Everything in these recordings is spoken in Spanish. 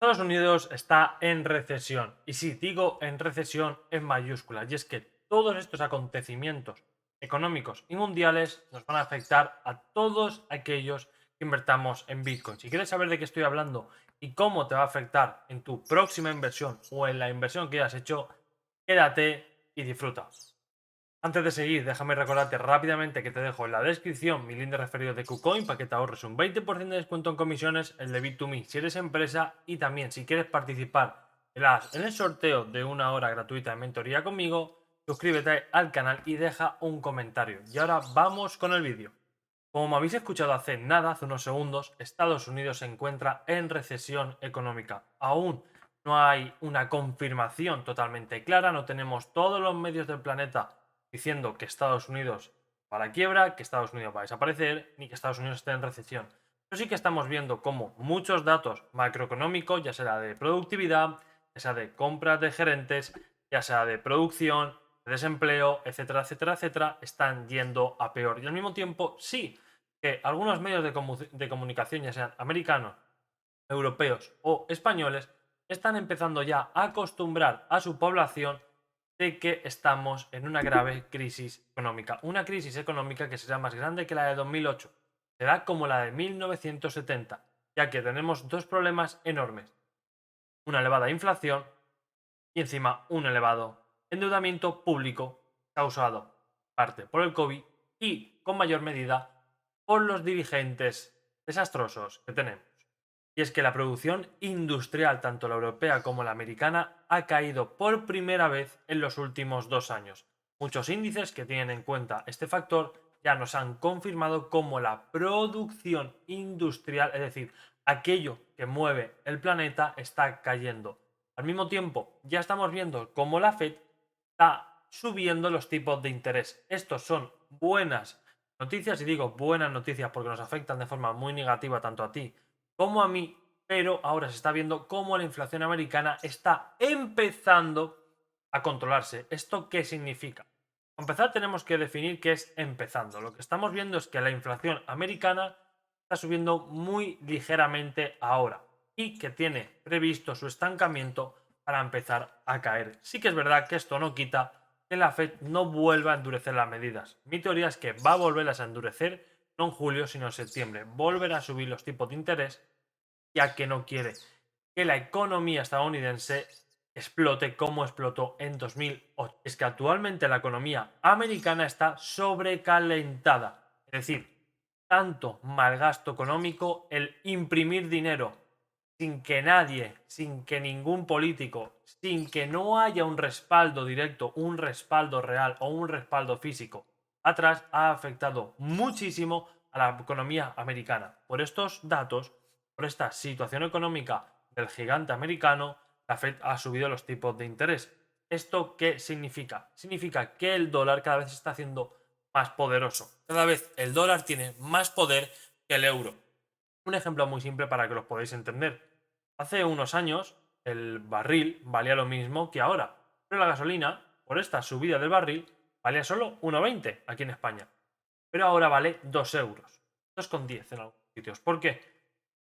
Estados Unidos está en recesión. Y sí, digo en recesión en mayúsculas. Y es que todos estos acontecimientos económicos y mundiales nos van a afectar a todos aquellos que invertamos en Bitcoin. Si quieres saber de qué estoy hablando y cómo te va a afectar en tu próxima inversión o en la inversión que hayas hecho, quédate y disfruta. Antes de seguir, déjame recordarte rápidamente que te dejo en la descripción mi link de referido de KuCoin para que te ahorres un 20% de descuento en comisiones, el de Bit2Me si eres empresa y también si quieres participar en el sorteo de una hora gratuita de mentoría conmigo, suscríbete al canal y deja un comentario. Y ahora vamos con el vídeo. Como me habéis escuchado hace nada, hace unos segundos, Estados Unidos se encuentra en recesión económica. Aún no hay una confirmación totalmente clara, no tenemos todos los medios del planeta diciendo que Estados Unidos va a la quiebra, que Estados Unidos va a desaparecer, ni que Estados Unidos esté en recesión. Pero sí que estamos viendo cómo muchos datos macroeconómicos, ya sea de productividad, ya sea de compras de gerentes, ya sea de producción, de desempleo, etcétera, etcétera, etcétera, están yendo a peor. Y al mismo tiempo, sí, que algunos medios de comunicación, ya sean americanos, europeos o españoles, están empezando ya a acostumbrar a su población de que estamos en una grave crisis económica. Una crisis económica que será más grande que la de 2008. Será como la de 1970, ya que tenemos dos problemas enormes. Una elevada inflación y encima un elevado endeudamiento público causado parte por el COVID y con mayor medida por los dirigentes desastrosos que tenemos. Y es que la producción industrial, tanto la europea como la americana, ha caído por primera vez en los últimos 2 años. Muchos índices que tienen en cuenta este factor ya nos han confirmado cómo la producción industrial, es decir, aquello que mueve el planeta, está cayendo. Al mismo tiempo, ya estamos viendo cómo la Fed está subiendo los tipos de interés. Estos son buenas noticias, y digo buenas noticias porque nos afectan de forma muy negativa tanto a ti como a mí, pero ahora se está viendo cómo la inflación americana está empezando a controlarse. ¿Esto qué significa? Para empezar tenemos que definir qué es empezando. Lo que estamos viendo es que la inflación americana está subiendo muy ligeramente ahora y que tiene previsto su estancamiento para empezar a caer. Sí que es verdad que esto no quita que la Fed no vuelva a endurecer las medidas. Mi teoría es que va a volverlas a endurecer no en julio sino en septiembre. Volverá a subir los tipos de interés ya que no quiere que la economía estadounidense explote como explotó en 2008. Es que actualmente la economía americana está sobrecalentada. Es decir, tanto mal gasto económico, el imprimir dinero sin que nadie, sin que ningún político, sin que no haya un respaldo directo, un respaldo real o un respaldo físico atrás, ha afectado muchísimo a la economía americana. Por estos datos, por esta situación económica del gigante americano, la Fed ha subido los tipos de interés. ¿Esto qué significa? Significa que el dólar cada vez se está haciendo más poderoso. Cada vez el dólar tiene más poder que el euro. Un ejemplo muy simple para que los podáis entender. Hace unos años el barril valía lo mismo que ahora, pero la gasolina, por esta subida del barril, valía solo 1,20 aquí en España. Pero ahora vale 2 euros. 2,10 en algunos sitios. ¿Por qué?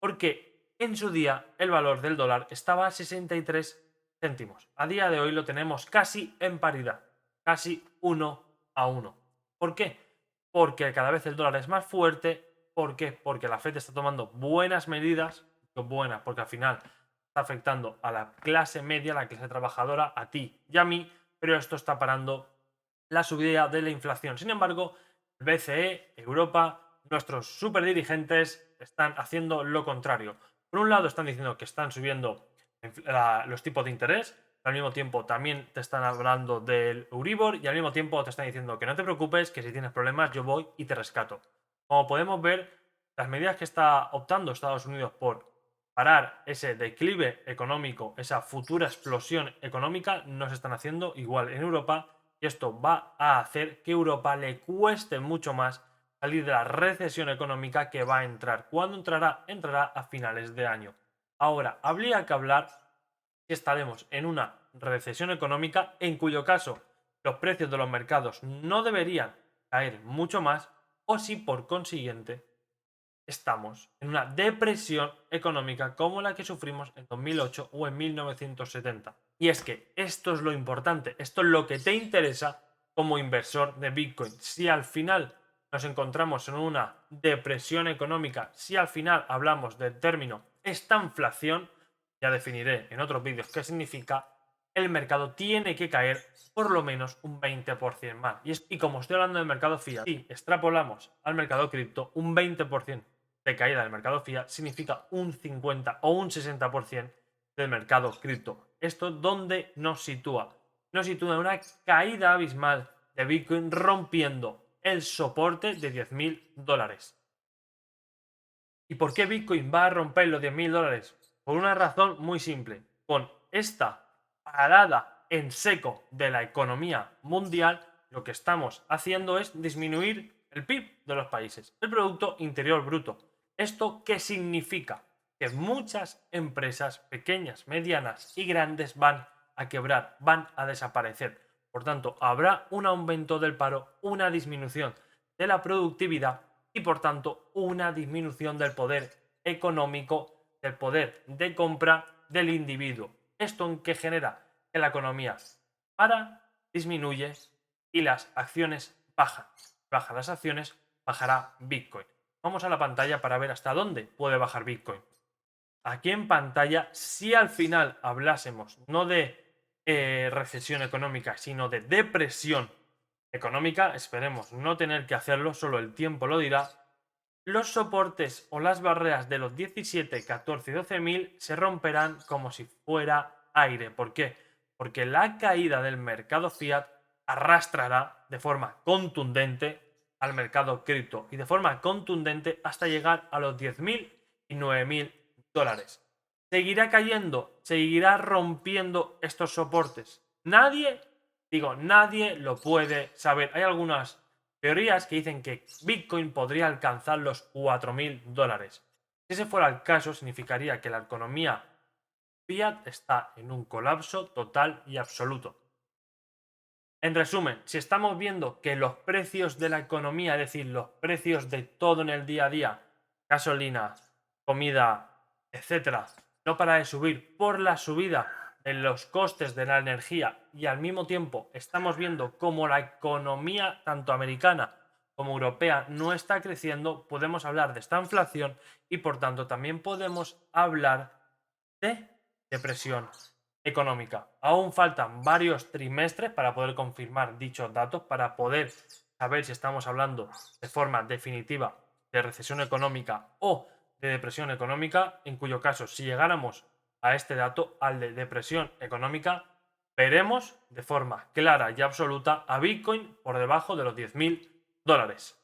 Porque en su día el valor del dólar estaba a 63 céntimos. A día de hoy lo tenemos casi en paridad. Casi 1 a 1. ¿Por qué? Porque cada vez el dólar es más fuerte. ¿Por qué? Porque la Fed está tomando buenas medidas. Buenas, porque al final está afectando a la clase media, a la clase trabajadora, a ti y a mí, pero esto está parando la subida de la inflación. Sin embargo, el BCE, Europa, nuestros superdirigentes están haciendo lo contrario. Por un lado están diciendo que están subiendo los tipos de interés, al mismo tiempo también te están hablando del Euribor y al mismo tiempo te están diciendo que no te preocupes, que si tienes problemas yo voy y te rescato. Como podemos ver, las medidas que está optando Estados Unidos por parar ese declive económico, esa futura explosión económica, no se están haciendo igual en Europa y esto va a hacer que Europa le cueste mucho más salir de la recesión económica que va a entrar. ¿Cuándo entrará? Entrará a finales de año. Ahora, habría que hablar que estaremos en una recesión económica en cuyo caso los precios de los mercados no deberían caer mucho más o si por consiguiente estamos en una depresión económica como la que sufrimos en 2008 o en 1970. Y es que esto es lo importante, esto es lo que te interesa como inversor de Bitcoin. Si al final nos encontramos en una depresión económica, si al final hablamos del término estanflación, ya definiré en otros vídeos qué significa, el mercado tiene que caer por lo menos un 20% más. Y como estoy hablando del mercado fiat, si extrapolamos al mercado cripto, un 20% de caída del mercado fiat significa un 50 o un 60% del mercado cripto. ¿Esto dónde nos sitúa? Nos sitúa en una caída abismal de Bitcoin rompiendo el soporte de $10.000. ¿Y por qué Bitcoin va a romper los $10.000? Por una razón muy simple. Con esta parada en seco de la economía mundial, lo que estamos haciendo es disminuir el PIB de los países, el Producto Interior Bruto. ¿Esto qué significa? Que muchas empresas pequeñas, medianas y grandes van a quebrar, van a desaparecer. Por tanto, habrá un aumento del paro, una disminución de la productividad y por tanto una disminución del poder económico, del poder de compra del individuo. ¿Esto en qué genera? Que la economía para, disminuye y las acciones bajan. Bajan las acciones, bajará Bitcoin. Vamos a la pantalla para ver hasta dónde puede bajar Bitcoin. Aquí en pantalla, si al final hablásemos no de recesión económica, sino de depresión económica, esperemos no tener que hacerlo, solo el tiempo lo dirá, los soportes o las barreras de los 17, 14 y 12.000 se romperán como si fuera aire. ¿Por qué? Porque la caída del mercado fiat arrastrará de forma contundente al mercado cripto y de forma contundente hasta llegar a los 10.000 y 9.000 dólares. ¿Seguirá cayendo? ¿Seguirá rompiendo estos soportes? Nadie lo puede saber. Hay algunas teorías que dicen que Bitcoin podría alcanzar los 4.000 dólares. Si ese fuera el caso, significaría que la economía fiat está en un colapso total y absoluto. En resumen, si estamos viendo que los precios de la economía, es decir, los precios de todo en el día a día, gasolina, comida, etcétera, no para de subir por la subida en los costes de la energía y al mismo tiempo estamos viendo cómo la economía tanto americana como europea no está creciendo, podemos hablar de esta inflación y por tanto también podemos hablar de depresión económica. Aún faltan varios trimestres para poder confirmar dichos datos, para poder saber si estamos hablando de forma definitiva de recesión económica o de depresión económica, en cuyo caso, si llegáramos a este dato, al de depresión económica, veremos de forma clara y absoluta a Bitcoin por debajo de los 10.000 dólares.